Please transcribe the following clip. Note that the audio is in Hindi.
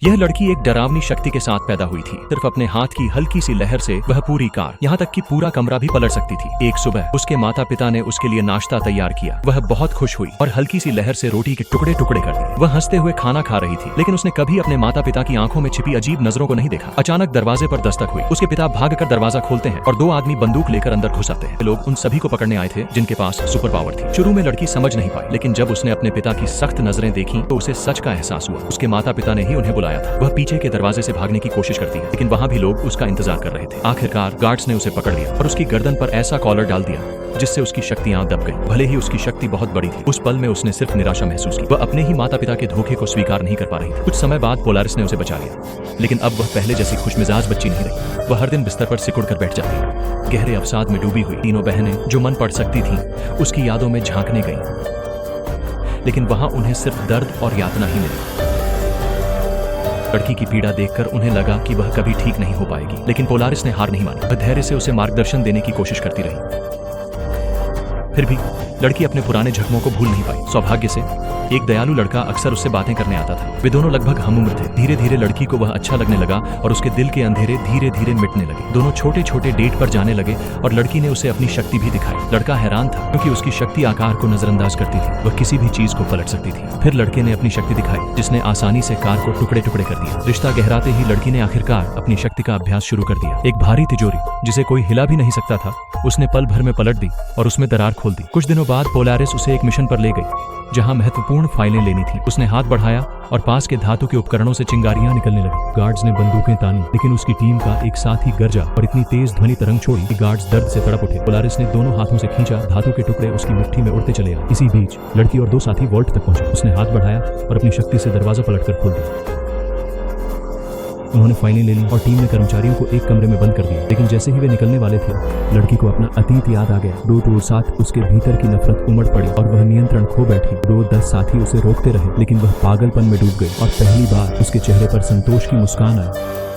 यह लड़की एक डरावनी शक्ति के साथ पैदा हुई थी। सिर्फ अपने हाथ की हल्की सी लहर से वह पूरी कार, यहाँ तक कि पूरा कमरा भी पलट सकती थी। एक सुबह उसके माता पिता ने उसके लिए नाश्ता तैयार किया। वह बहुत खुश हुई और हल्की सी लहर से रोटी के टुकड़े टुकड़े कर दिए। वह हंसते हुए खाना खा रही थी, लेकिन उसने कभी अपने माता पिता की आंखों में छिपी अजीब नजरों को नहीं देखा। अचानक दरवाजे पर दस्तक हुई। उसके पिता भागकर दरवाजा खोलते हैं और दो आदमी बंदूक लेकर अंदर घुस आते हैं। लोग उन सभी को पकड़ने आए थे जिनके पास सुपर पावर थी। शुरू में लड़की समझ नहीं पाई, लेकिन जब उसने अपने पिता की सख्त नजरें देखी तो उसे सच का एहसास हुआ। उसके माता पिता ने ही उन्हें बुलाया था। वह पीछे के दरवाजे से भागने की कोशिश करती है, लेकिन वहाँ भी लोग उसका इंतजार कर रहे थे। आखिरकार गार्ड्स ने उसे पकड़ लिया और उसकी गर्दन पर ऐसा कॉलर डाल दिया जिससे उसकी शक्तियां दब गई। भले ही उसकी शक्ति बहुत बड़ी थी, उस पल में उसने सिर्फ निराशा महसूस की। वह अपने ही माता पिता के धोखे को स्वीकार नहीं कर पा रही थी। कुछ समय बाद पोलारिस ने उसे बचा लिया, लेकिन अब वह पहले जैसी खुशमिजाज बच्ची नहीं रही। वह हर दिन बिस्तर पर सिकुड़ कर बैठ जाती। गहरे अवसाद में डूबी हुई तीनों बहनें जो मन पढ़ सकती थीं, उसकी यादों में झांकने गईं, लेकिन वहां उन्हें सिर्फ दर्द और यातना ही मिली। लड़की की पीड़ा देखकर उन्हें लगा कि वह कभी ठीक नहीं हो पाएगी, लेकिन पोलारिस ने हार नहीं मानी। वह धैर्य से उसे मार्गदर्शन देने की कोशिश करती रही। फिर भी लड़की अपने पुराने जख्मों को भूल नहीं पाई। सौभाग्य से एक दयालु लड़का अक्सर उससे बातें करने आता था। वे दोनों लगभग हमउम्र थे। धीरे धीरे लड़की को वह अच्छा लगने लगा और उसके दिल के अंधेरे धीरे धीरे मिटने लगे। दोनों छोटे छोटे डेट पर जाने लगे और लड़की ने उसे अपनी शक्ति भी दिखाई। लड़का हैरान था, क्योंकि उसकी शक्ति आकार को नजरअंदाज करती थी। वह किसी भी चीज को पलट सकती थी। फिर लड़के ने अपनी शक्ति दिखाई, जिसने आसानी से कार को टुकड़े टुकड़े कर दिया। रिश्ता गहराते ही लड़की ने आखिरकार अपनी शक्ति का अभ्यास शुरू कर दिया। एक भारी तिजोरी जिसे कोई हिला भी नहीं सकता था, उसने पल भर में पलट दी और उसमें दरार खोल दी। कुछ दिनों बाद पोलारिस उसे एक मिशन पर ले गई जहां महत्वपूर्ण फाइलें लेनी थी। उसने हाथ बढ़ाया और पास के धातु के उपकरणों से चिंगारियां निकलने लगी। गार्ड्स ने बंदूकें तानी, लेकिन उसकी टीम का एक साथी गरजा और इतनी तेज ध्वनि तरंग छोड़ी कि गार्ड्स दर्द से तड़प उठे। पोलारिस ने दोनों हाथों से खींचा, धातु के टुकड़े उसकी मुट्ठी में उड़ते चले आए। इसी बीच लड़की और दो साथी वॉल्ट तक पहुंचे। उसने हाथ बढ़ाया और अपनी शक्ति से दरवाजा पलटकर खोल दिया। उन्होंने फाइलें ले ली और टीम ने कर्मचारियों को एक कमरे में बंद कर दिया। लेकिन जैसे ही वे निकलने वाले थे, लड़की को अपना अतीत याद आ गया। 2 साथ उसके भीतर की नफरत उमड़ पड़ी और वह नियंत्रण खो बैठी। 10 साथी उसे रोकते रहे, लेकिन वह पागलपन में डूब गई और पहली बार उसके चेहरे पर संतोष की मुस्कान आई।